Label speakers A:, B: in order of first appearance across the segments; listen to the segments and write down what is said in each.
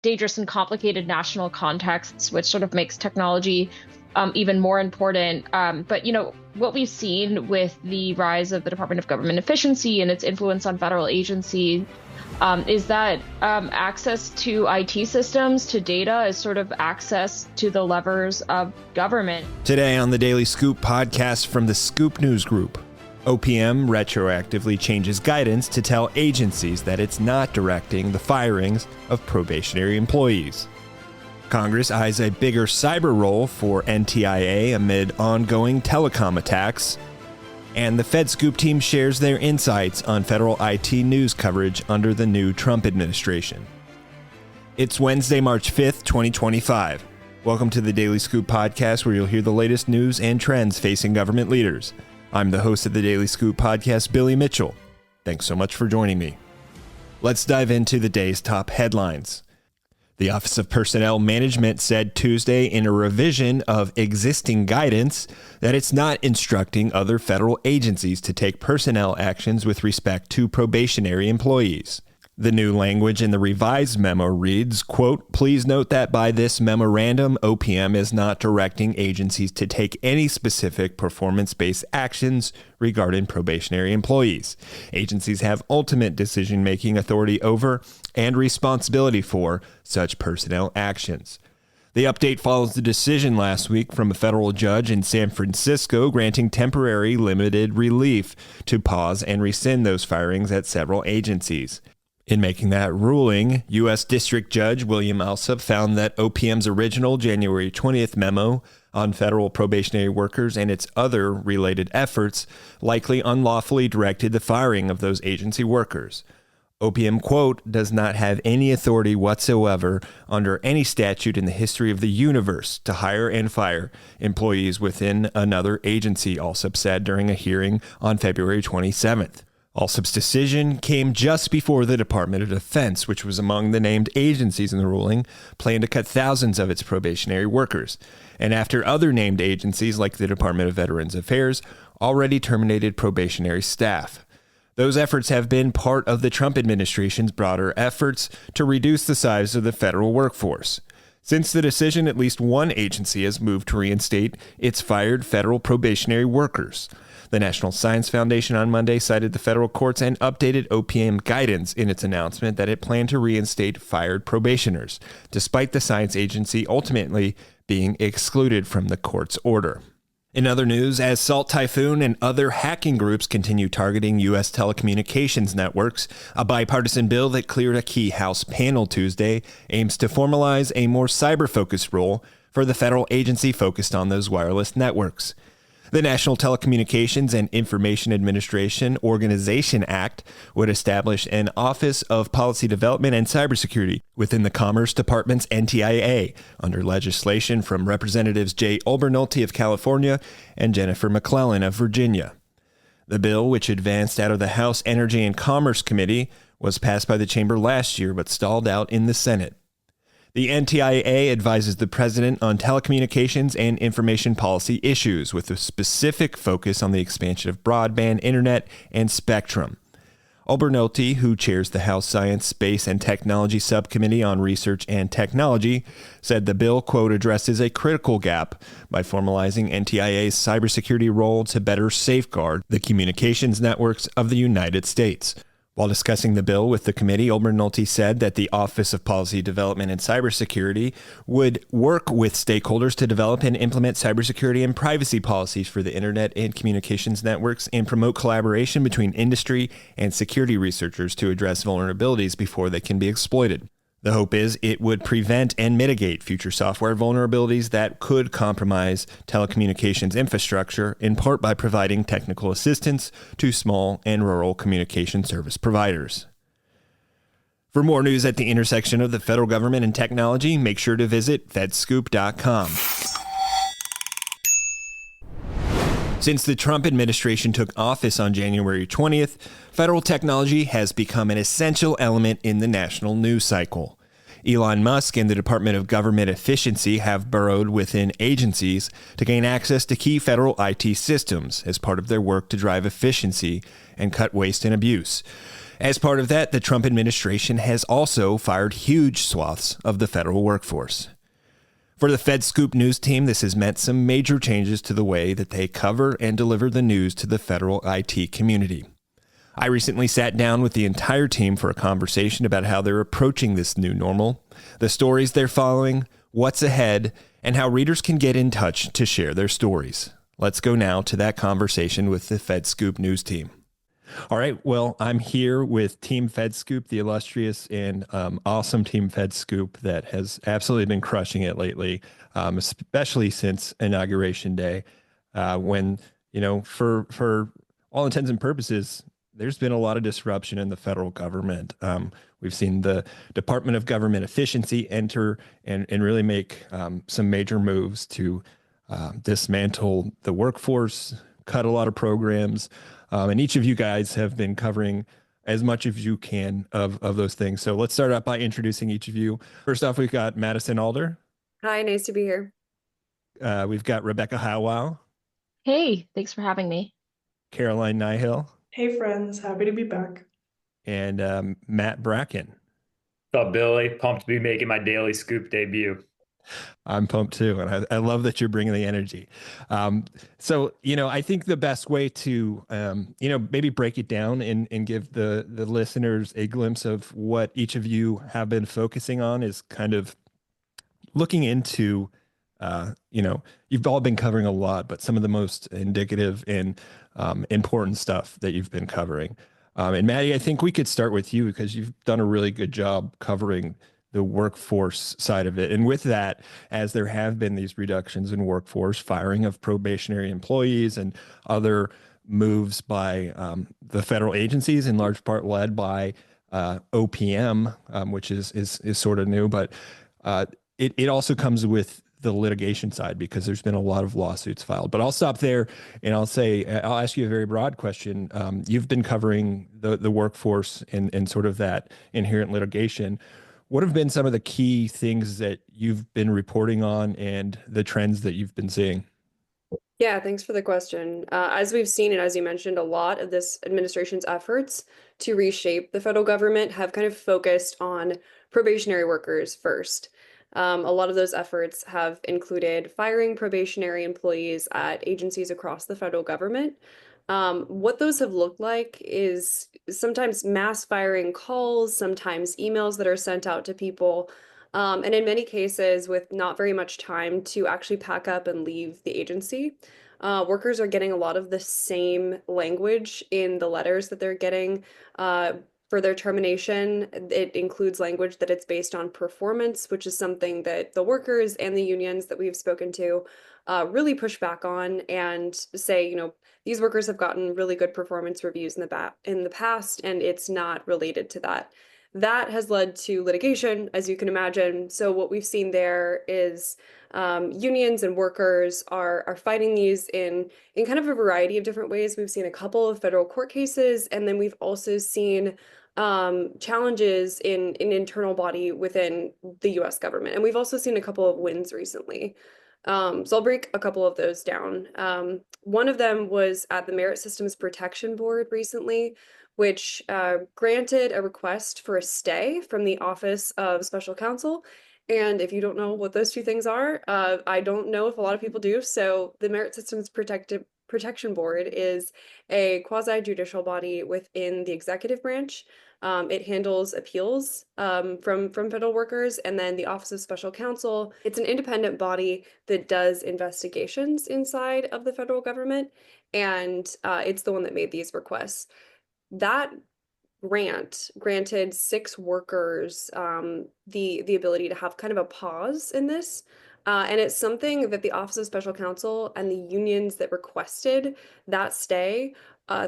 A: dangerous and complicated national contexts, which sort of makes technology even more important. But, what we've seen with the rise of the Department of Government Efficiency and its influence on federal agencies is that access to IT systems, to data, is sort of access to the levers of government.
B: Today on the Daily Scoop podcast from the Scoop News Group, OPM retroactively changes guidance to tell agencies that it's not directing the firings of probationary employees. Congress eyes a bigger cyber role for NTIA amid ongoing telecom attacks. And the FedScoop team shares their insights on federal IT news coverage under the new Trump administration. It's Wednesday, March 5th, 2025. Welcome to the Daily Scoop podcast, where you'll hear the latest news and trends facing government leaders. I'm the host of the Daily Scoop podcast, Billy Mitchell. Thanks so much for joining me. Let's dive into the day's top headlines. The Office of Personnel Management said Tuesday in a revision of existing guidance that it's not instructing other federal agencies to take personnel actions with respect to probationary employees. The new language in the revised memo reads, quote, "Please note that by this memorandum, OPM is not directing agencies to take any specific performance-based actions regarding probationary employees. Agencies have ultimate decision-making authority over and responsibility for such personnel actions." The update follows the decision last week from a federal judge in San Francisco granting temporary limited relief to pause and rescind those firings at several agencies. In making that ruling, U.S. District Judge William Alsup found that OPM's original January 20th memo on federal probationary workers and its other related efforts likely unlawfully directed the firing of those agency workers. OPM, quote, "does not have any authority whatsoever under any statute in the history of the universe to hire and fire employees within another agency," Alsup said during a hearing on February 27th. Alsup's decision came just before the Department of Defense, which was among the named agencies in the ruling, planned to cut thousands of its probationary workers, and after other named agencies like the Department of Veterans Affairs already terminated probationary staff. Those efforts have been part of the Trump administration's broader efforts to reduce the size of the federal workforce. Since the decision, at least one agency has moved to reinstate its fired federal probationary workers. The National Science Foundation on Monday cited the federal courts and updated OPM guidance in its announcement that it planned to reinstate fired probationers, despite the science agency ultimately being excluded from the court's order. In other news, as Salt Typhoon and other hacking groups continue targeting U.S. telecommunications networks, a bipartisan bill that cleared a key House panel Tuesday aims to formalize a more cyber-focused role for the federal agency focused on those wireless networks. The National Telecommunications and Information Administration Organization Act would establish an Office of Policy Development and Cybersecurity within the Commerce Department's NTIA under legislation from Representatives Jay Obernolte of California and Jennifer McClellan of Virginia. The bill, which advanced out of the House Energy and Commerce Committee, was passed by the chamber last year but stalled out in the Senate. The NTIA advises the president on telecommunications and information policy issues with a specific focus on the expansion of broadband, internet, and spectrum. Obernolte, who chairs the House Science, Space, and Technology Subcommittee on Research and Technology, said the bill, quote, addresses a critical gap by formalizing NTIA's cybersecurity role to better safeguard the communications networks of the United States. While discussing the bill with the committee, Obernolte said that the Office of Policy Development and Cybersecurity would work with stakeholders to develop and implement cybersecurity and privacy policies for the Internet and communications networks and promote collaboration between industry and security researchers to address vulnerabilities before they can be exploited. The hope is it would prevent and mitigate future software vulnerabilities that could compromise telecommunications infrastructure, in part by providing technical assistance to small and rural communication service providers. For more news at the intersection of the federal government and technology, make sure to visit FedScoop.com. Since the Trump administration took office on January 20th, federal technology has become an essential element in the national news cycle. Elon Musk and the Department of Government Efficiency have burrowed within agencies to gain access to key federal IT systems as part of their work to drive efficiency and cut waste and abuse. As part of that, the Trump administration has also fired huge swaths of the federal workforce. For the FedScoop news team, this has meant some major changes to the way that they cover and deliver the news to the federal IT community. I recently sat down with the entire team for a conversation about how they're approaching this new normal, the stories they're following, what's ahead, and how readers can get in touch to share their stories. Let's go now to that conversation with the FedScoop news team. All right. Well, I'm here with Team FedScoop, the illustrious and awesome Team FedScoop that has absolutely been crushing it lately, especially since Inauguration Day, when, for all intents and purposes, there's been a lot of disruption in the federal government. We've seen the Department of Government Efficiency enter and really make some major moves to dismantle the workforce, cut a lot of programs. And each of you guys have been covering as much as you can of those things. So let's start out by introducing each of you. First off, we've got Madison Alder.
C: Hi, nice to be here.
B: We've got Rebecca Howell.
A: Hey, thanks for having me.
B: Caroline Nihill.
D: Hey friends, happy to be back.
B: And Matt Bracken.
E: What's up, Billy? Pumped to be making my daily scoop debut.
B: I'm pumped too, and I love that you're bringing the energy. So, I think the best way to, maybe break it down and give the listeners a glimpse of what each of you have been focusing on is kind of looking into, you've all been covering a lot, but some of the most indicative and important stuff that you've been covering. And Maddie, I think we could start with you because you've done a really good job covering the workforce side of it. And with that, as there have been these reductions in workforce, firing of probationary employees and other moves by the federal agencies, in large part led by OPM, which is sort of new, but it also comes with the litigation side because there's been a lot of lawsuits filed. But I'll stop there and I'll ask you a very broad question. You've been covering the workforce and sort of that inherent litigation. What have been some of the key things that you've been reporting on and the trends that you've been seeing?
C: Yeah, thanks for the question. As we've seen, and as you mentioned, a lot of this administration's efforts to reshape the federal government have kind of focused on probationary workers first. A lot of those efforts have included firing probationary employees at agencies across the federal government. What those have looked like is sometimes mass firing calls, sometimes emails that are sent out to people, and in many cases with not very much time to actually pack up and leave the agency. Workers are getting a lot of the same language in the letters that they're getting for their termination. It includes language that it's based on performance, which is something that the workers and the unions that we've spoken to really push back on and say, these workers have gotten really good performance reviews in the past, and it's not related to that. That has led to litigation, as you can imagine. So what we've seen there is unions and workers are fighting these in kind of a variety of different ways. We've seen a couple of federal court cases, and then we've also seen challenges in an internal body within the US government. And we've also seen a couple of wins recently. So I'll break a couple of those down. One of them was at the Merit Systems Protection Board recently, which granted a request for a stay from the Office of Special Counsel. And if you don't know what those two things are, I don't know if a lot of people do. So the Merit Systems Protection Board is a quasi-judicial body within the executive branch. It handles appeals from federal workers, and then the Office of Special Counsel. It's an independent body that does investigations inside of the federal government, and it's the one that made these requests. That granted 6 workers the ability to have kind of a pause in this. And it's something that the Office of Special Counsel and the unions that requested that stay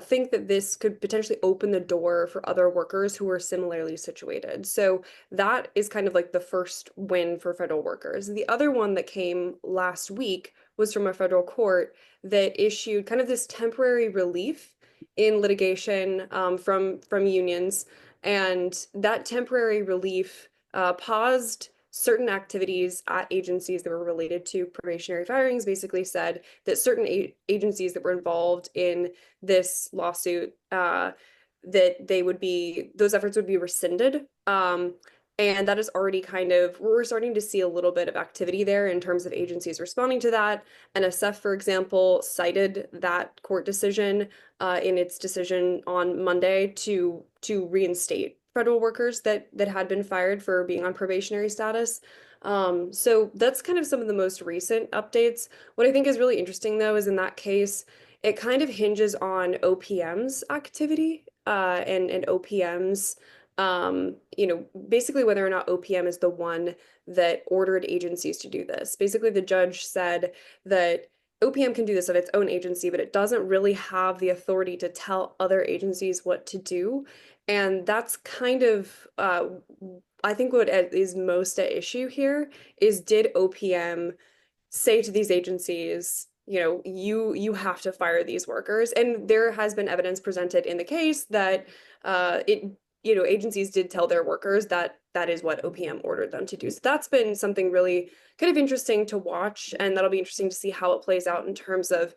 C: think that this could potentially open the door for other workers who are similarly situated. So that is kind of like the first win for federal workers. The other one that came last week was from a federal court that issued kind of this temporary relief in litigation from unions. And that temporary relief paused certain activities at agencies that were related to probationary firings, basically said that certain agencies that were involved in this lawsuit that those efforts would be rescinded. And that is already we're starting to see a little bit of activity there in terms of agencies responding to that. NSF, for example, cited that court decision in its decision on Monday to reinstate federal workers that had been fired for being on probationary status. So that's kind of some of the most recent updates. What I think is really interesting, though, is in that case, it kind of hinges on OPM's activity and OPM's basically whether or not OPM is the one that ordered agencies to do this. Basically, the judge said that OPM can do this at its own agency, but it doesn't really have the authority to tell other agencies what to do. And that's kind of, I think what is most at issue here is, did OPM say to these agencies, you have to fire these workers? And there has been evidence presented in the case that agencies did tell their workers that that is what OPM ordered them to do. So that's been something really kind of interesting to watch, and that'll be interesting to see how it plays out in terms of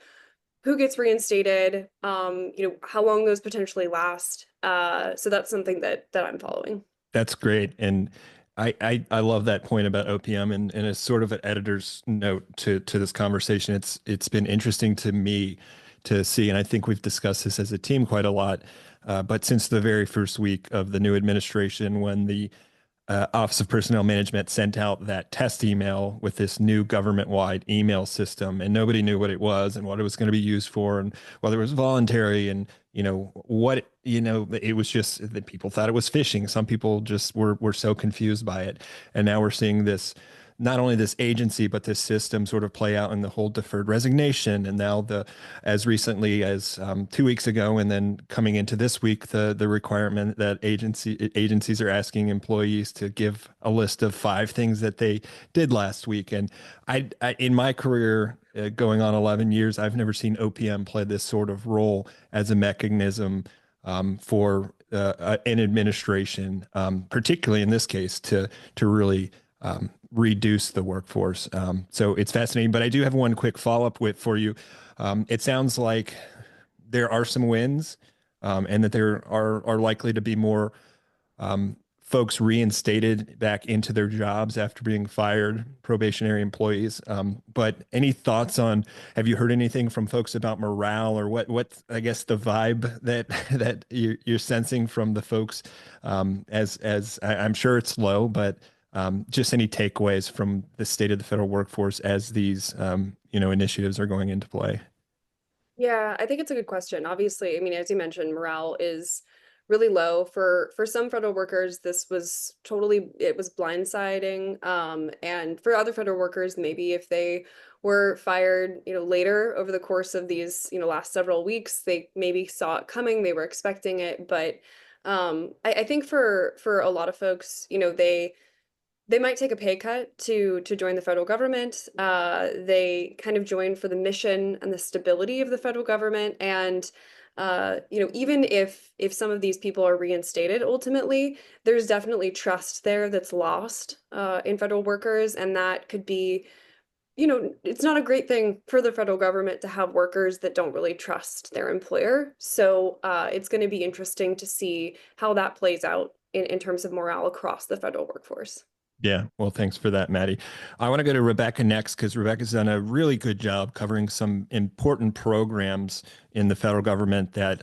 C: who gets reinstated, how long those potentially last. So that's something that I'm following.
B: That's great. And I love that point about OPM, and as sort of an editor's note to this conversation, it's been interesting to me to see, and I think we've discussed this as a team quite a lot, but since the very first week of the new administration, when the Office of Personnel Management sent out that test email with this new government-wide email system, and nobody knew what it was and what it was going to be used for, and whether it was voluntary, and it was just that people thought it was phishing. Some people just were so confused by it, and now we're seeing this, not only this agency, but this system sort of play out in the whole deferred resignation. And now as recently as 2 weeks ago, and then coming into this week, the requirement that agencies are asking employees to give a list of 5 things that they did last week. And I in my career, going on 11 years, I've never seen OPM play this sort of role as a mechanism for an administration, particularly in this case, to really reduce the workforce. So it's fascinating, but I do have one quick follow-up for you. It sounds like there are some wins, and that there are likely to be more folks reinstated back into their jobs after being fired, probationary employees. But any thoughts on, have you heard anything from folks about morale, or what I guess the vibe that you're sensing from the folks, as I'm sure it's low, but just any takeaways from the state of the federal workforce as these initiatives are going into play?
C: Yeah, I think it's a good question. Obviously, I mean, as you mentioned, morale is really low for some federal workers. This was it was blindsiding. And for other federal workers, maybe if they were fired, later over the course of these, last several weeks, they maybe saw it coming, they were expecting it. But I think for a lot of folks, they might take a pay cut to join the federal government. They kind of join for the mission and the stability of the federal government. And even if some of these people are reinstated, ultimately, there's definitely trust there that's lost in federal workers, and that could be, it's not a great thing for the federal government to have workers that don't really trust their employer. So it's going to be interesting to see how that plays out in terms of morale across the federal workforce.
B: Yeah, well, thanks for that, Maddie. I want to go to Rebecca next, because Rebecca's done a really good job covering some important programs in the federal government that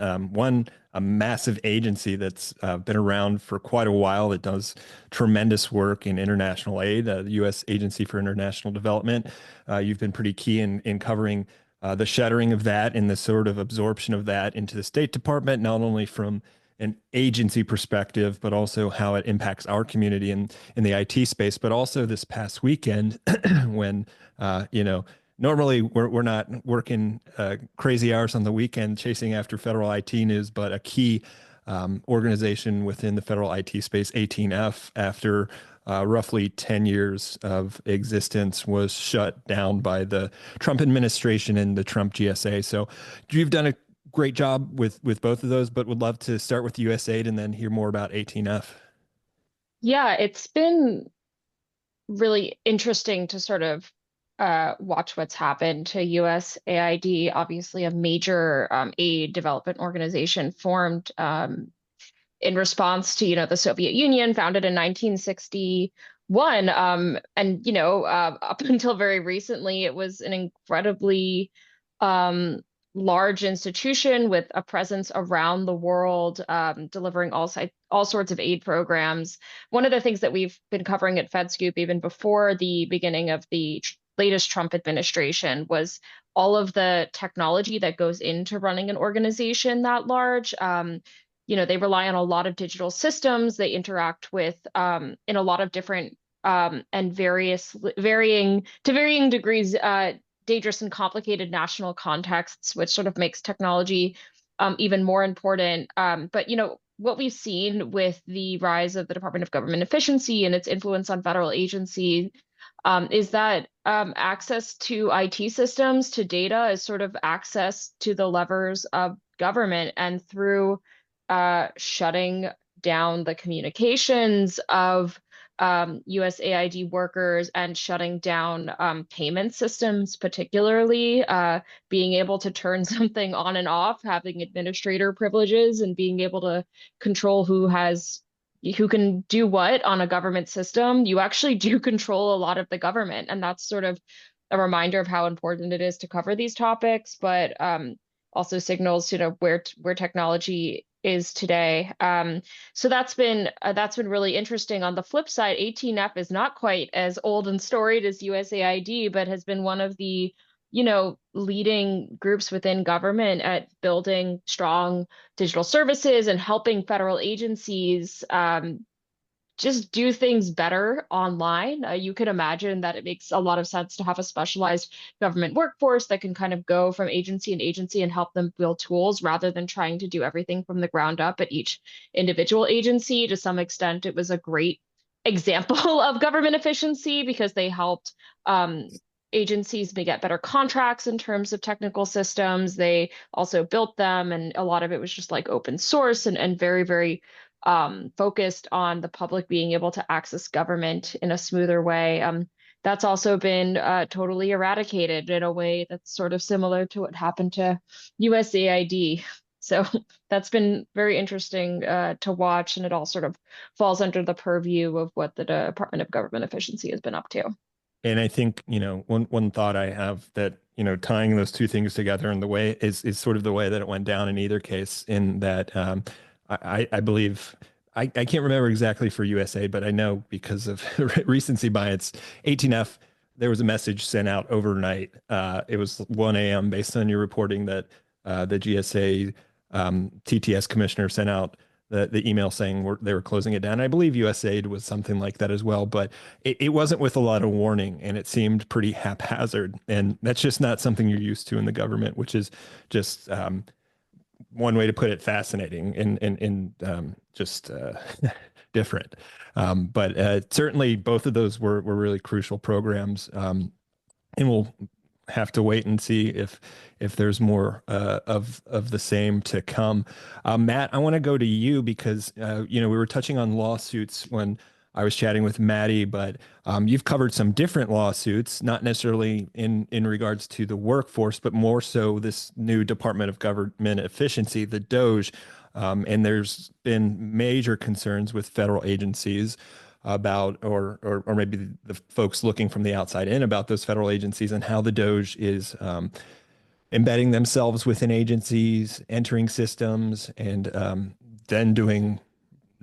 B: a massive agency that's been around for quite a while that does tremendous work in international aid, the U.S. Agency for International Development. You've been pretty key in covering the shuttering of that and the sort of absorption of that into the State Department, not only from an agency perspective, but also how it impacts our community in the IT space. But also this past weekend, when normally we're not working crazy hours on the weekend chasing after federal IT news, but a key organization within the federal IT space, 18F, after roughly 10 years of existence, was shut down by the Trump administration and the Trump GSA. So you've done a great job with both of those, but would love to start with USAID and then hear more about 18F.
A: Yeah, it's been really interesting to sort of watch what's happened to USAID, obviously a major aid development organization formed in response to, the Soviet Union, founded in 1961. And, up until very recently, it was an incredibly um, large institution with a presence around the world, delivering all sorts of aid programs. One of the things that we've been covering at FedScoop, even before the beginning of the latest Trump administration, was all of the technology that goes into running an organization that large. They rely on a lot of digital systems. They interact with in a lot of different and varying degrees dangerous and complicated national contexts, which sort of makes technology even more important. But what we've seen with the rise of the Department of Government Efficiency and its influence on federal agencies is that access to IT systems, to data, is sort of access to the levers of government, and through shutting down the communications of USAID workers and shutting down payment systems, particularly being able to turn something on and off, having administrator privileges, and being able to control who can do what on a government system. You actually do control a lot of the government, and that's sort of a reminder of how important it is to cover these topics, but also signals, where technology is today. So that's been really interesting. On the flip side, 18F is not quite as old and storied as USAID, but has been one of the leading groups within government at building strong digital services and helping federal agencies just do things better online. You can imagine that it makes a lot of sense to have a specialized government workforce that can kind of go from agency and agency and help them build tools rather than trying to do everything from the ground up at each individual agency. To some extent, it was a great example of government efficiency because they helped agencies may get better contracts in terms of technical systems. They also built them, and a lot of it was just like open source and very, very focused on the public being able to access government in a smoother way. That's also been totally eradicated in a way that's sort of similar to what happened to USAID. So that's been very interesting to watch, and it all sort of falls under the purview of what the Department of Government Efficiency has been up to.
B: And I think, one thought I have that, tying those two things together in the way is sort of the way that it went down in either case, in that I believe, I can't remember exactly for USA, but I know because of recency bias, 18F, there was a message sent out overnight. It was 1 a.m. based on your reporting that the GSA TTS commissioner sent out the email saying they were closing it down. I believe USAID was something like that as well, but it wasn't with a lot of warning, and it seemed pretty haphazard. And that's just not something you're used to in the government, which is just one way to put it, fascinating and just different. But certainly both of those were really crucial programs. And we'll have to wait and see if there's more of the same to come. Matt, I want to go to you because we were touching on lawsuits when I was chatting with Maddie, but you've covered some different lawsuits, not necessarily in regards to the workforce, but more so this new Department of Government Efficiency, the DOGE. And there's been major concerns with federal agencies about, or maybe the folks looking from the outside in about those federal agencies and how the DOGE is embedding themselves within agencies, entering systems, and then doing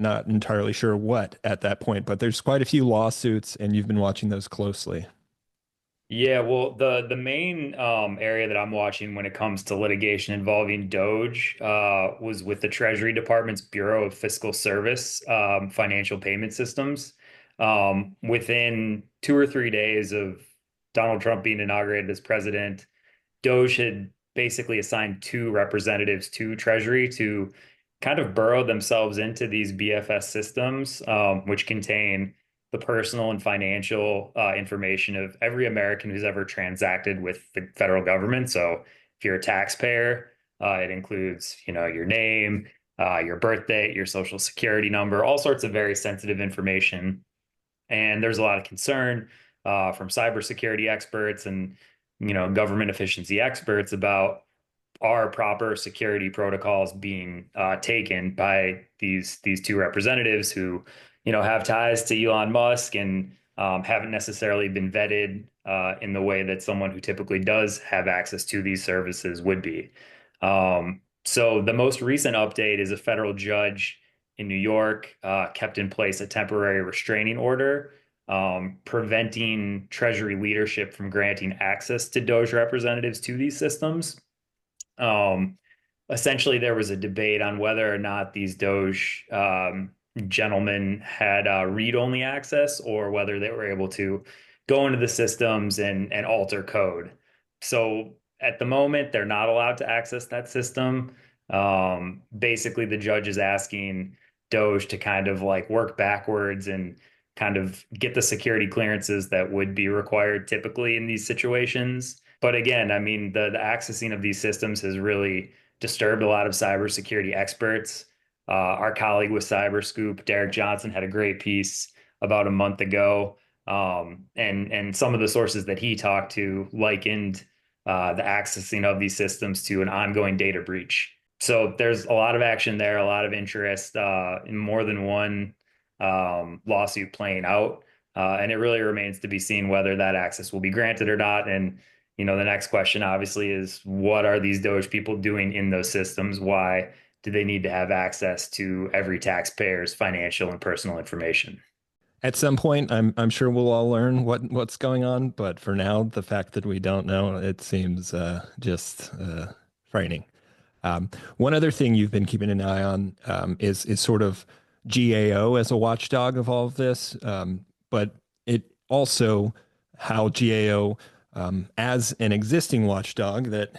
B: not entirely sure what at that point. But there's quite a few lawsuits, and you've been watching those closely.
E: Yeah, well, the main area that I'm watching when it comes to litigation involving Doge was with the Treasury Department's Bureau of Fiscal Service financial payment systems. Within 2 or 3 days of Donald Trump being inaugurated as president, Doge had basically assigned 2 representatives to Treasury to kind of burrow themselves into these BFS systems, which contain the personal and financial information of every American who's ever transacted with the federal government. So if you're a taxpayer, it includes, your name, your birth date, your social security number, all sorts of very sensitive information. And there's a lot of concern from cybersecurity experts and government efficiency experts about are proper security protocols being taken by these two representatives who have ties to Elon Musk and haven't necessarily been vetted in the way that someone who typically does have access to these services would be. So the most recent update is a federal judge in New York kept in place a temporary restraining order preventing Treasury leadership from granting access to Doge representatives to these systems. Essentially, there was a debate on whether or not these Doge gentlemen had read-only access or whether they were able to go into the systems and alter code. So at the moment, they're not allowed to access that system. Basically, the judge is asking Doge to kind of like work backwards and kind of get the security clearances that would be required typically in these situations. But again, I mean, the accessing of these systems has really disturbed a lot of cybersecurity experts. Our colleague with FedScoop, Derek Johnson, had a great piece about a month ago. And some of the sources that he talked to likened the accessing of these systems to an ongoing data breach. So there's a lot of action there, a lot of interest in more than one lawsuit playing out. And it really remains to be seen whether that access will be granted or not. And the next question obviously is what are these Doge people doing in those systems? Why do they need to have access to every taxpayer's financial and personal information?
B: At some point, I'm sure we'll all learn what's going on. But for now, the fact that we don't know, it seems just frightening. One other thing you've been keeping an eye on is sort of GAO as a watchdog of all of this, but it also how GAO as an existing watchdog that,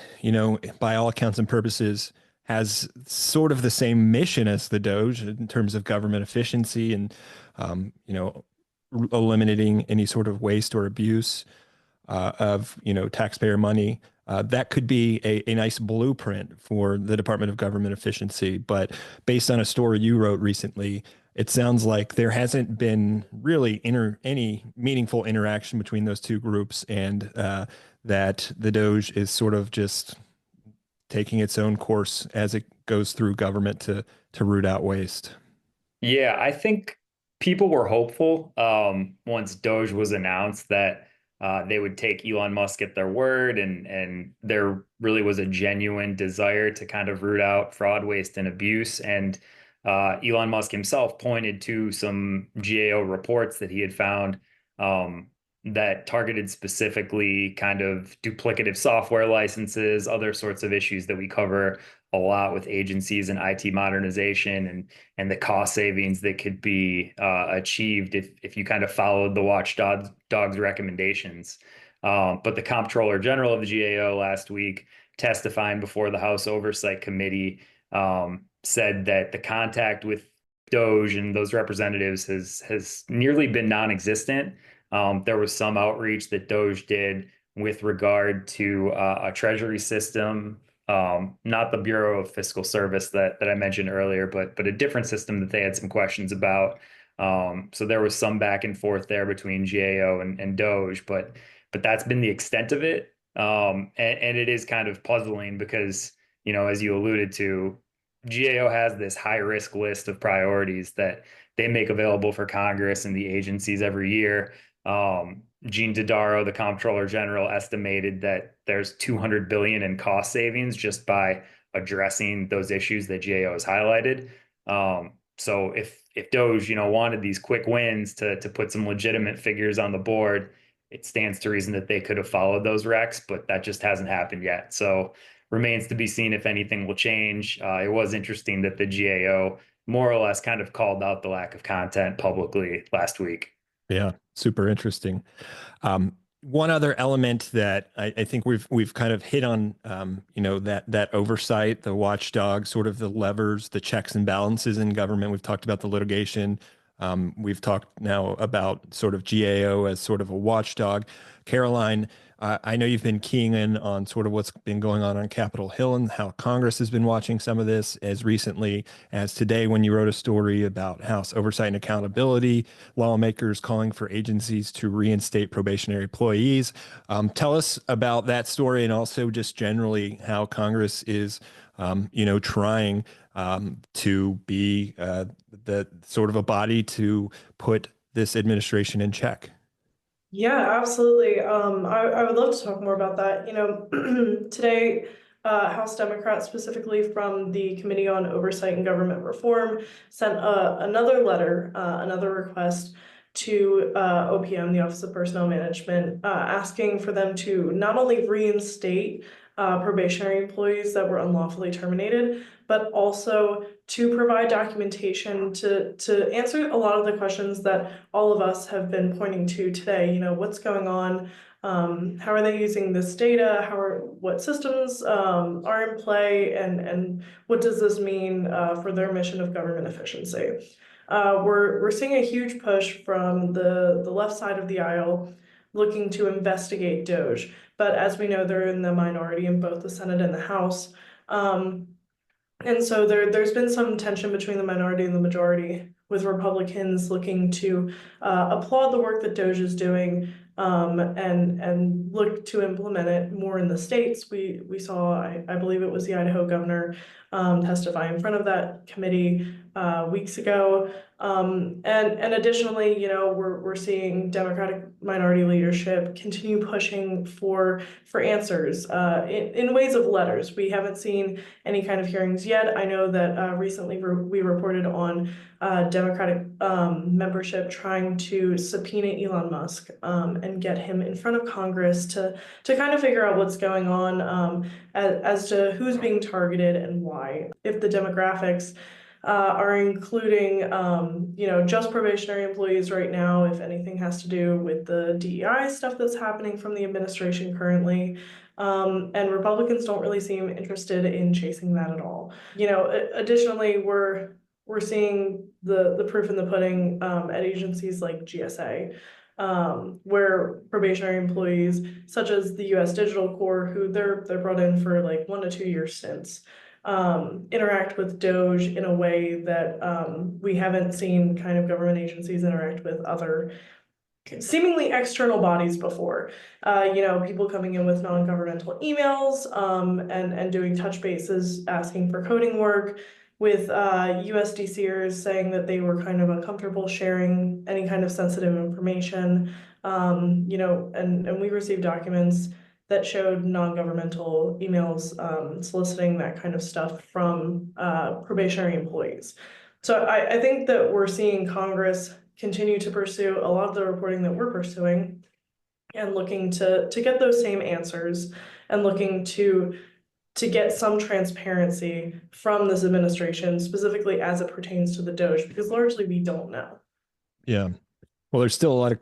B: by all accounts and purposes has sort of the same mission as the Doge in terms of government efficiency and, eliminating any sort of waste or abuse of, taxpayer money. That could be a nice blueprint for the Department of Government Efficiency. But based on a story you wrote recently, it sounds like there hasn't been really any meaningful interaction between those two groups, and that the Doge is sort of just taking its own course as it goes through government to root out waste.
E: Yeah, I think people were hopeful once Doge was announced that they would take Elon Musk at their word, and there really was a genuine desire to kind of root out fraud, waste, and abuse. And Elon Musk himself pointed to some GAO reports that he had found that targeted specifically kind of duplicative software licenses, other sorts of issues that we cover a lot with agencies and IT modernization and the cost savings that could be achieved if you kind of followed the watchdog's recommendations. But the Comptroller General of the GAO last week, testifying before the House Oversight Committee, said that the contact with Doge and those representatives has nearly been non-existent. There was some outreach that Doge did with regard to a treasury system, not the Bureau of Fiscal Service that I mentioned earlier, but a different system that they had some questions about. So there was some back and forth there between GAO and Doge, but that's been the extent of it. And it is kind of puzzling because, as you alluded to, GAO has this high risk list of priorities that they make available for Congress and the agencies every year. Gene Dodaro, the Comptroller General, estimated that there's 200 billion in cost savings just by addressing those issues that GAO has highlighted. So if Doge, wanted these quick wins to put some legitimate figures on the board, it stands to reason that they could have followed those recs, but that just hasn't happened yet. So remains to be seen if anything will change. It was interesting that the GAO more or less kind of called out the lack of content publicly last week.
B: Yeah, super interesting. One other element that I think we've kind of hit on, that oversight, the watchdog, sort of the levers, the checks and balances in government. We've talked about the litigation, We've talked now about sort of GAO as sort of a watchdog. Caroline, I know you've been keying in on sort of what's been going on Capitol Hill and how Congress has been watching some of this as recently as today when you wrote a story about House oversight and accountability, lawmakers calling for agencies to reinstate probationary employees. Tell us about that story and also just generally how Congress is, trying to be the sort of a body to put this administration in check.
D: Yeah, absolutely. I would love to talk more about that. Today, House Democrats, specifically from the Committee on Oversight and Government Reform, sent another letter, another request to OPM, the Office of Personnel Management, asking for them to not only reinstate probationary employees that were unlawfully terminated, but also to provide documentation to answer a lot of the questions that all of us have been pointing to today. What's going on? How are they using this data? What systems are in play, and what does this mean for their mission of government efficiency? We're seeing a huge push from the left side of the aisle looking to investigate DOJ, but as we know, they're in the minority in both the Senate and the House. And so there's been some tension between the minority and the majority, with Republicans looking to applaud the work that DOJ is doing and look to implement it more in the states. We saw, I believe it was the Idaho governor testify in front of that committee weeks ago. And additionally, we're seeing Democratic minority leadership continue pushing for answers in ways of letters. We haven't seen any kind of hearings yet. I know that recently we reported on Democratic membership trying to subpoena Elon Musk and get him in front of Congress to kind of figure out what's going on as to who's being targeted and why. If the demographics are including, just probationary employees right now, if anything has to do with the DEI stuff that's happening from the administration currently. And Republicans don't really seem interested in chasing that at all. Additionally, we're seeing the proof in the pudding at agencies like GSA, where probationary employees, such as the U.S. Digital Corps, who they're brought in for like 1 to 2 year stints, interact with DOJ in a way that we haven't seen kind of government agencies interact with other seemingly external bodies before. People coming in with non-governmental emails and doing touch bases, asking for coding work, with USDCers saying that they were kind of uncomfortable sharing any kind of sensitive information. And we received documents that showed non-governmental emails soliciting that kind of stuff from probationary employees. So I think that we're seeing Congress continue to pursue a lot of the reporting that we're pursuing and looking to get those same answers and looking to get some transparency from this administration, specifically as it pertains to the DOJ, because largely we don't know.
B: Yeah. Well, there's still a lot of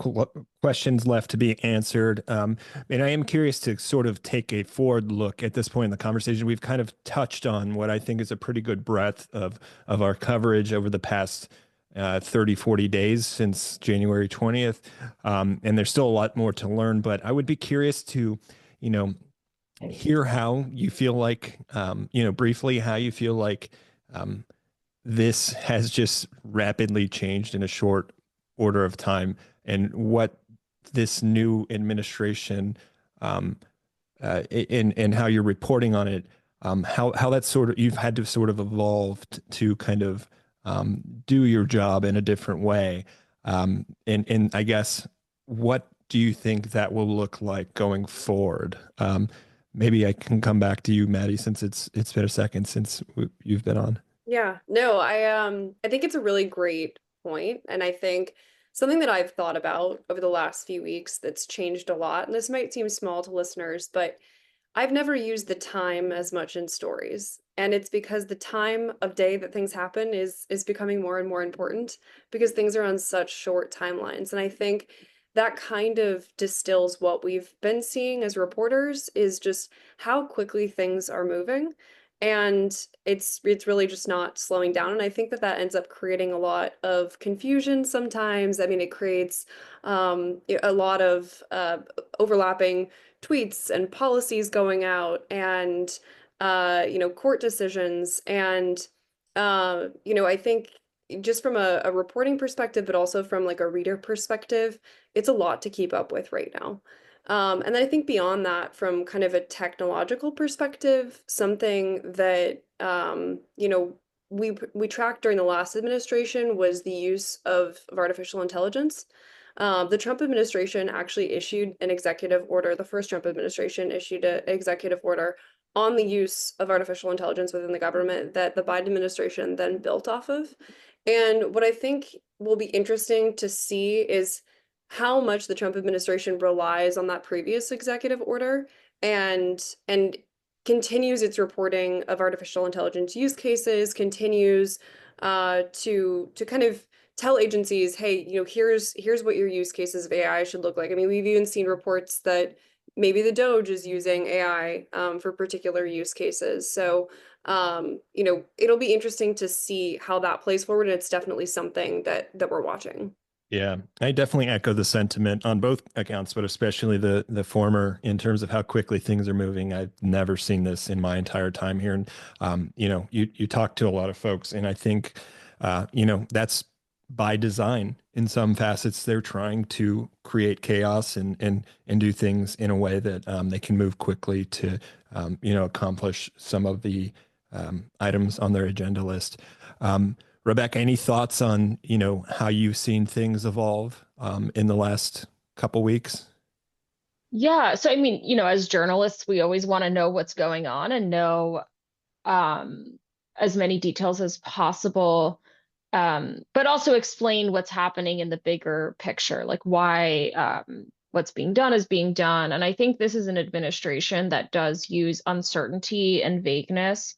B: questions left to be answered. And I am curious to sort of take a forward look at this point in the conversation. We've kind of touched on what I think is a pretty good breadth of our coverage over the past 30, 40 days since January 20th. And there's still a lot more to learn, but I would be curious to, hear how you feel like, briefly, how you feel like this has just rapidly changed in a short order of time, and what this new administration and how you're reporting on it, how that's sort of, you've had to sort of evolve to kind of do your job in a different way. And I guess, what do you think that will look like going forward? Maybe I can come back to you, Maddie, since it's been a second since you've been on.
C: Yeah, no, I think it's a really great point, and I think something that I've thought about over the last few weeks that's changed a lot, and this might seem small to listeners, but I've never used the time as much in stories. And it's because the time of day that things happen is becoming more and more important, because things are on such short timelines. And I think that kind of distills what we've been seeing as reporters, is just how quickly things are moving. And it's really just not slowing down. And I think that ends up creating a lot of confusion sometimes. I mean, it creates a lot of overlapping tweets and policies going out, and court decisions. And I think just from a reporting perspective, but also from like a reader perspective, it's a lot to keep up with right now. And then I think beyond that, from kind of a technological perspective, something that we tracked during the last administration was the use of artificial intelligence. The Trump administration actually issued an executive order. The first Trump administration issued an executive order on the use of artificial intelligence within the government that the Biden administration then built off of. And what I think will be interesting to see is how much the Trump administration relies on that previous executive order and continues its reporting of artificial intelligence use cases, continues to kind of tell agencies, hey, here's what your use cases of AI should look like. I mean, we've even seen reports that maybe the Doge is using AI for particular use cases. So it'll be interesting to see how that plays forward, and it's definitely something that we're watching.
B: Yeah, I definitely echo the sentiment on both accounts, but especially the former in terms of how quickly things are moving. I've never seen this in my entire time here. And you talk to a lot of folks, and I think that's by design in some facets. They're trying to create chaos and do things in a way that they can move quickly to accomplish some of the items on their agenda list. Rebecca, any thoughts on, how you've seen things evolve in the last couple weeks?
A: Yeah. So, I mean, as journalists, we always want to know what's going on and know as many details as possible, but also explain what's happening in the bigger picture, like why what's being done is being done. And I think this is an administration that does use uncertainty and vagueness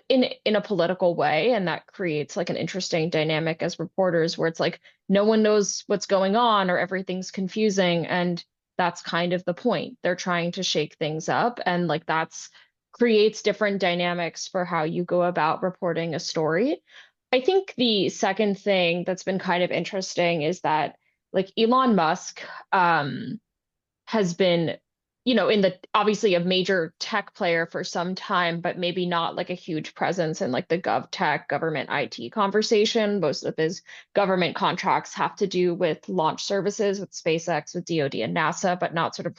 A: in a political way, and that creates like an interesting dynamic as reporters, where it's like no one knows what's going on or everything's confusing, and that's kind of the point. They're trying to shake things up, and like that's creates different dynamics for how you go about reporting a story. I think the second thing that's been kind of interesting is that like Elon Musk has been, in the obviously a major tech player for some time, but maybe not like a huge presence in like the gov tech government IT conversation. Most of his government contracts have to do with launch services with SpaceX, with DoD and NASA, but not sort of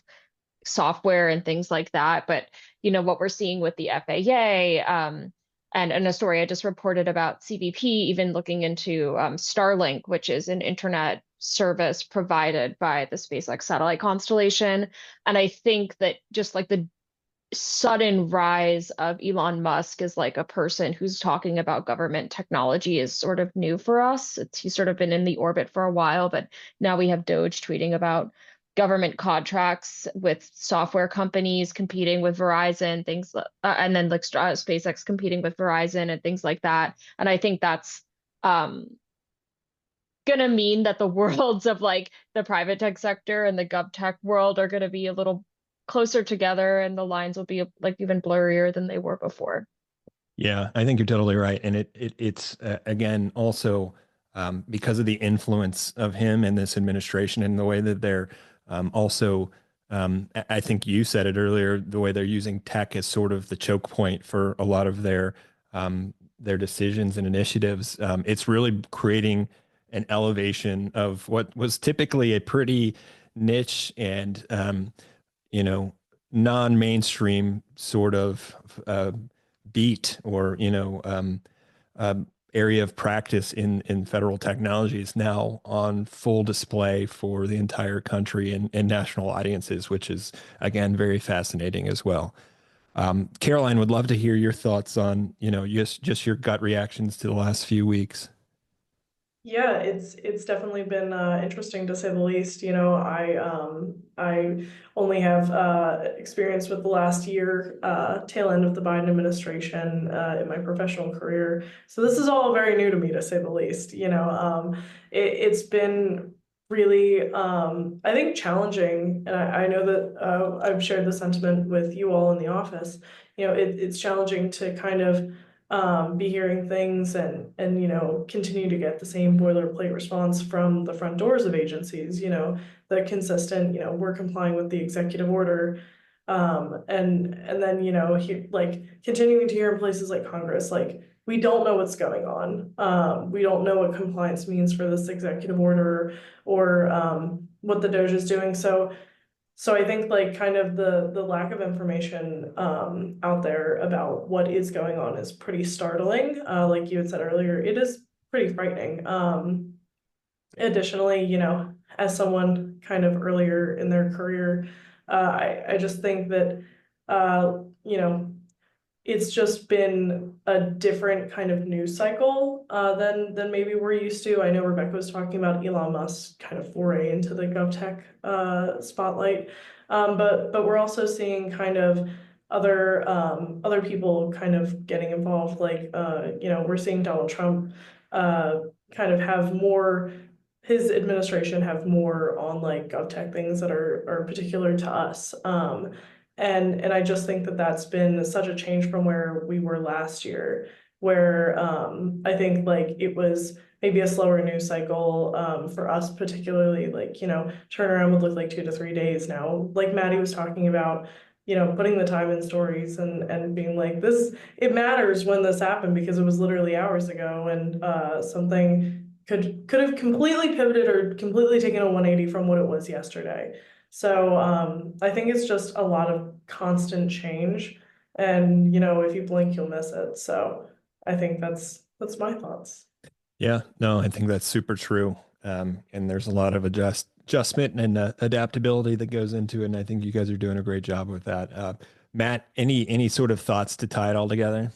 A: software and things like that. But what we're seeing with the FAA, and a story I just reported about CBP even looking into Starlink, which is an internet service provided by the SpaceX satellite constellation. And I think that just like the sudden rise of Elon Musk as like a person who's talking about government technology is sort of new for us. He's sort of been in the orbit for a while, but now we have Doge tweeting about government contracts with software companies competing with Verizon, things, and then like SpaceX competing with Verizon and things like that. And I think that's gonna mean that the worlds of like the private tech sector and the gov tech world are gonna be a little closer together, and the lines will be like even blurrier than they were before.
B: Yeah, I think you're totally right, and it's again also because of the influence of him and this administration and the way that they're also. I think you said it earlier, the way they're using tech as sort of the choke point for a lot of their decisions and initiatives. It's really creating an elevation of what was typically a pretty niche and non-mainstream sort of beat or area of practice in federal technology is now on full display for the entire country and national audiences, which is again very fascinating as well. Caroline, would love to hear your thoughts on just your gut reactions to the last few weeks.
D: Yeah, it's definitely been interesting to say the least. I only have experience with the last year tail end of the Biden administration in my professional career, so this is all very new to me, to say the least. It's been really, I think, challenging. And I know that I've shared the sentiment with you all in the office. It's challenging to kind of be hearing things and continue to get the same boilerplate response from the front doors of agencies. The consistent, we're complying with the executive order. And then like continuing to hear in places like Congress, like we don't know what's going on. We don't know what compliance means for this executive order or what the Doge is doing. So I think like kind of the lack of information out there about what is going on is pretty startling. Like you had said earlier, it is pretty frightening. Additionally, as someone kind of earlier in their career, I just think that uh, you know it's just been a different kind of news cycle than maybe we're used to. I know Rebecca was talking about Elon Musk's kind of foray into the GovTech spotlight, but we're also seeing kind of other people kind of getting involved. Like we're seeing Donald Trump kind of have more. His administration have more on like GovTech things that are particular to us. And I just think that that's been such a change from where we were last year, where I think like it was maybe a slower news cycle for us, particularly like, turnaround would look like 2 to 3 days now. Like Maddie was talking about, putting the time in stories and being like, it matters when this happened because it was literally hours ago and something could have completely pivoted or completely taken a 180 from what it was yesterday. So I think it's just a lot of constant change, and if you blink, you'll miss it. So I think that's my thoughts.
B: Yeah, no, I think that's super true. And there's a lot of adjustment and adaptability that goes into it. And I think you guys are doing a great job with that. Matt, any sort of thoughts to tie it all together?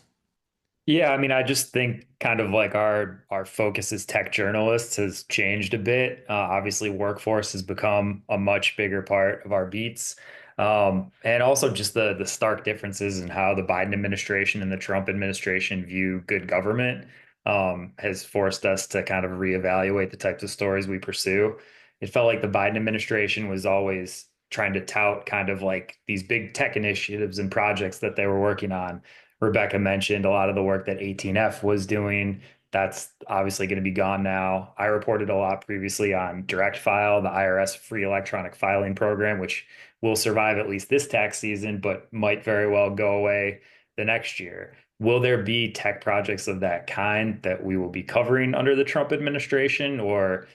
E: Yeah, I mean, I just think kind of like our focus as tech journalists has changed a bit. Obviously, workforce has become a much bigger part of our beats. And also just the stark differences in how the Biden administration and the Trump administration view good government has forced us to kind of reevaluate the types of stories we pursue. It felt like the Biden administration was always trying to tout kind of like these big tech initiatives and projects that they were working on. Rebecca mentioned a lot of the work that 18F was doing. That's obviously going to be gone now. I reported a lot previously on Direct File, the IRS free electronic filing program, which will survive at least this tax season, but might very well go away the next year. Will there be tech projects of that kind that we will be covering under the Trump administration, or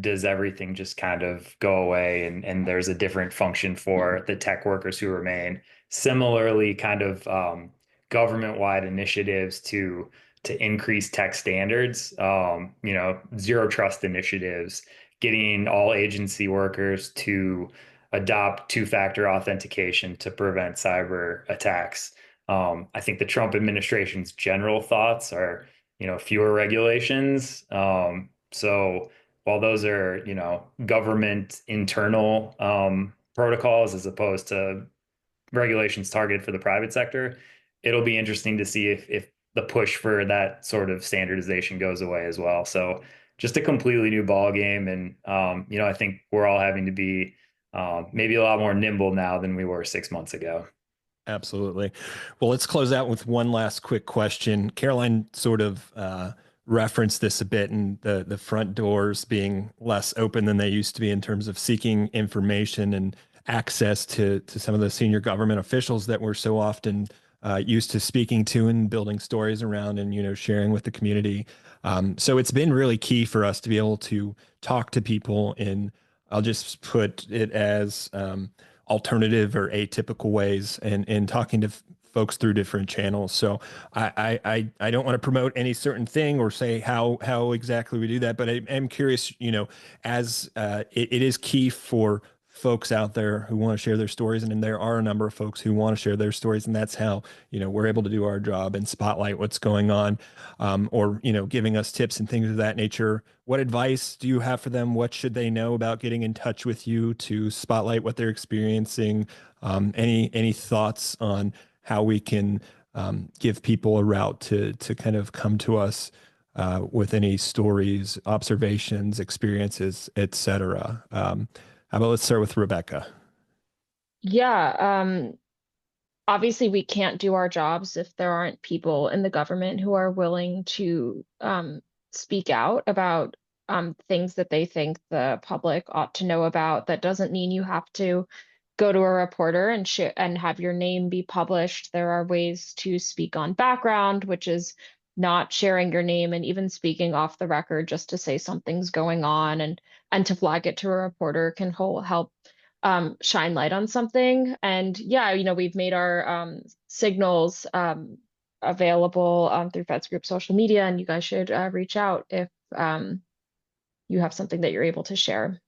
E: does everything just kind of go away and there's a different function for the tech workers who remain? Similarly, kind of government-wide initiatives to increase tech standards, zero trust initiatives, getting all agency workers to adopt two-factor authentication to prevent cyber attacks. I think the Trump administration's general thoughts are, fewer regulations. So while those are, government internal protocols as opposed to regulations targeted for the private sector, it'll be interesting to see if the push for that sort of standardization goes away as well. So just a completely new ball game, and I think we're all having to be maybe a lot more nimble now than we were 6 months ago.
B: Absolutely. Well, let's close out with one last quick question. Caroline sort of referenced this a bit, and the front doors being less open than they used to be in terms of seeking information and access to some of the senior government officials that we're so often used to speaking to and building stories around and sharing with the community. So it's been really key for us to be able to talk to people in, I'll just put it as alternative or atypical ways, and talking to folks through different channels. So I don't want to promote any certain thing or say how exactly we do that, but I am curious, as it is key for folks out there who want to share their stories, and there are a number of folks who want to share their stories, and that's how we're able to do our job and spotlight what's going on, or giving us tips and things of that nature. What advice do you have for them? What should they know about getting in touch with you to spotlight what they're experiencing? Any thoughts on how we can give people a route to kind of come to us with any stories, observations, experiences, etc. How about let's start with Rebecca?
A: Yeah, obviously we can't do our jobs if there aren't people in the government who are willing to speak out about things that they think the public ought to know about. That doesn't mean you have to go to a reporter and and have your name be published. There are ways to speak on background, which is not sharing your name and even speaking off the record just to say something's going on and to flag it to a reporter can help shine light on something. And yeah, we've made our signals available through FedScoop social media, and you guys should reach out if you have something that you're able to share.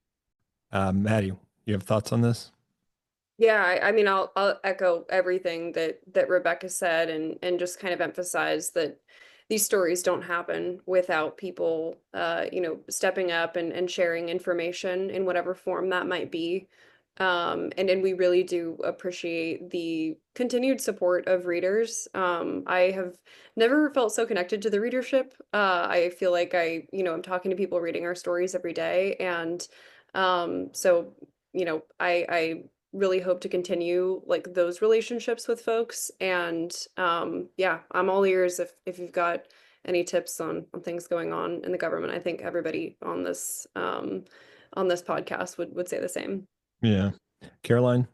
B: Maddie, you have thoughts on this?
C: Yeah, I mean, I'll echo everything that Rebecca said, and just kind of emphasize that these stories don't happen without people, stepping up and sharing information in whatever form that might be. And we really do appreciate the continued support of readers. I have never felt so connected to the readership. I feel like I'm talking to people reading our stories every day, and so I really hope to continue like those relationships with folks. And yeah, I'm all ears if you've got any tips on things going on in the government. I think everybody on this podcast would say the same.
B: Yeah. Caroline?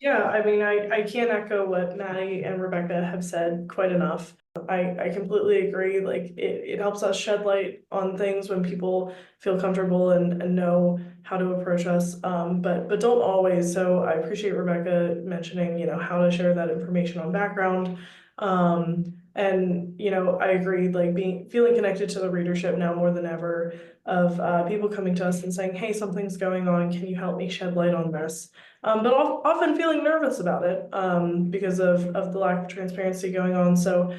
D: Yeah, I mean, I can't echo what Maddie and Rebecca have said quite enough. I completely agree. Like it helps us shed light on things when people feel comfortable and know how to approach us. But don't always. So I appreciate Rebecca mentioning, how to share that information on background. And I agree, like feeling connected to the readership now more than ever of people coming to us and saying, hey, something's going on. Can you help me shed light on this? But often feeling nervous about it because of the lack of transparency going on. So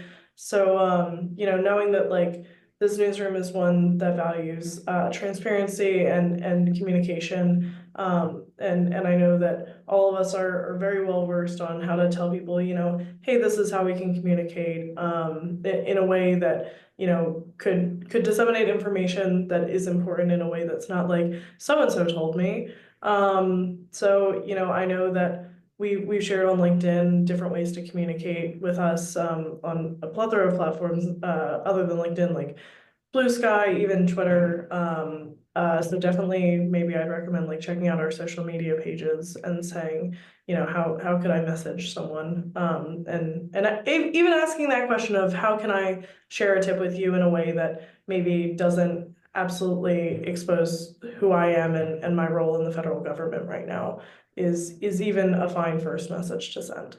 D: knowing that like this newsroom is one that values transparency and communication, and I know that all of us are very well versed on how to tell people, hey, this is how we can communicate in a way that could disseminate information that is important in a way that's not like so and so told me. So I know that we've shared on LinkedIn different ways to communicate with us on a plethora of platforms other than LinkedIn, like Blue Sky, even Twitter. So definitely, maybe I'd recommend like checking out our social media pages and saying, how could I message someone? Even asking that question of how can I share a tip with you in a way that maybe doesn't absolutely expose who I am and my role in the federal government right now is even a fine first message to send.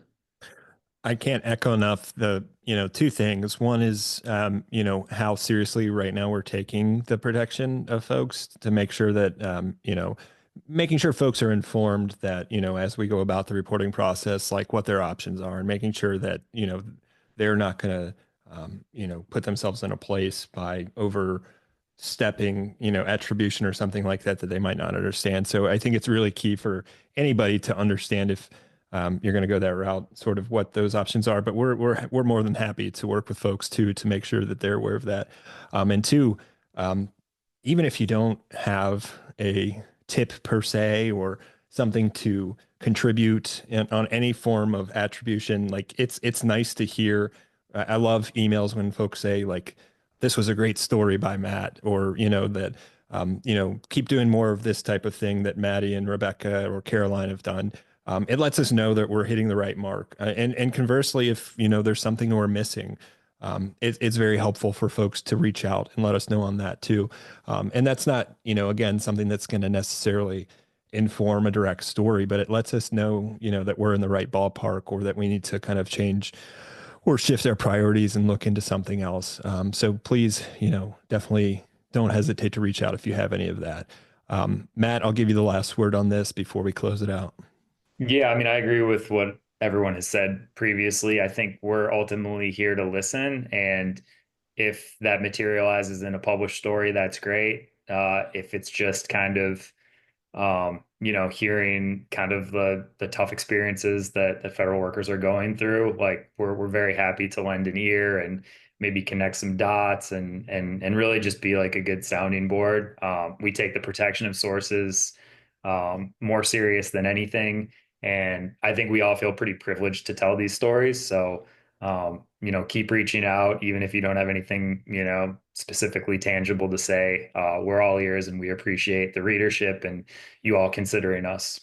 B: I can't echo enough two things. One is, how seriously right now we're taking the protection of folks to make sure that, making sure folks are informed that, as we go about the reporting process, like what their options are and making sure that, they're not going to, put themselves in a place by overstepping, attribution or something like that that they might not understand. So I think it's really key for anybody to understand if you're going to go that route, sort of what those options are. But we're more than happy to work with folks too to make sure that they're aware of that. And two, even if you don't have a tip per se or something to contribute on any form of attribution, like it's nice to hear. I love emails when folks say like, "This was a great story by Matt," or that. Keep doing more of this type of thing that Maddie and Rebecca or Caroline have done. It lets us know that we're hitting the right mark. And conversely, if there's something we're missing, it's very helpful for folks to reach out and let us know on that too. And that's not, again, something that's going to necessarily inform a direct story, but it lets us know, that we're in the right ballpark or that we need to kind of change or shift our priorities and look into something else. So please, definitely don't hesitate to reach out if you have any of that. Matt, I'll give you the last word on this before we close it out.
E: Yeah, I mean, I agree with what everyone has said previously. I think we're ultimately here to listen, and if that materializes in a published story, that's great. If it's just kind of hearing kind of the tough experiences that federal workers are going through, like we're very happy to lend an ear and maybe connect some dots and really just be like a good sounding board. We take the protection of sources more serious than anything. And I think we all feel pretty privileged to tell these stories. So, keep reaching out, even if you don't have anything, specifically tangible to say. We're all ears and we appreciate the readership and you all considering us.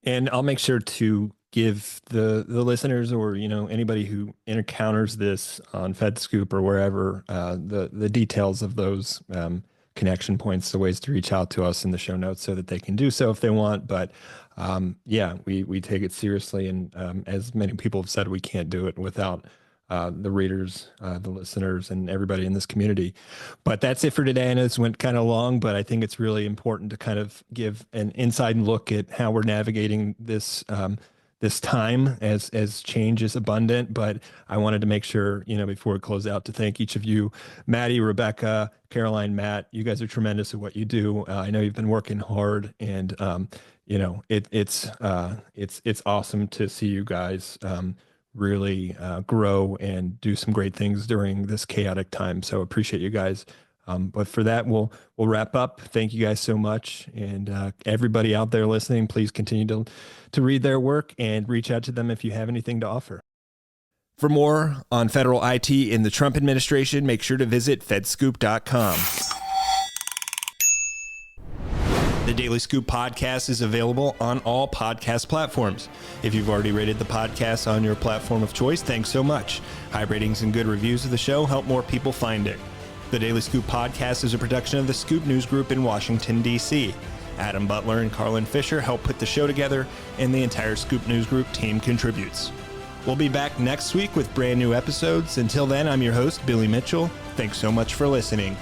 B: And I'll make sure to give the listeners or, anybody who encounters this on FedScoop or wherever, the details of those connection points, the ways to reach out to us in the show notes so that they can do so if they want. But we take it seriously. And as many people have said, we can't do it without the readers, the listeners, and everybody in this community. But that's it for today. And it's went kind of long, but I think it's really important to kind of give an inside look at how we're navigating this this time as change is abundant. But I wanted to make sure, before we close out, to thank each of you, Maddie, Rebecca, Caroline, Matt. You guys are tremendous at what you do. I know you've been working hard, and it's awesome to see you guys really grow and do some great things during this chaotic time. So appreciate you guys. But for that, we'll wrap up. Thank you guys so much. And everybody out there listening, please continue to read their work and reach out to them if you have anything to offer. For more on federal IT in the Trump administration, make sure to visit fedscoop.com. The Daily Scoop podcast is available on all podcast platforms. If you've already rated the podcast on your platform of choice, thanks so much. High ratings and good reviews of the show help more people find it. The Daily Scoop podcast is a production of the Scoop News Group in Washington, D.C. Adam Butler and Carlin Fisher help put the show together, and the entire Scoop News Group team contributes. We'll be back next week with brand new episodes. Until then, I'm your host, Billy Mitchell. Thanks so much for listening.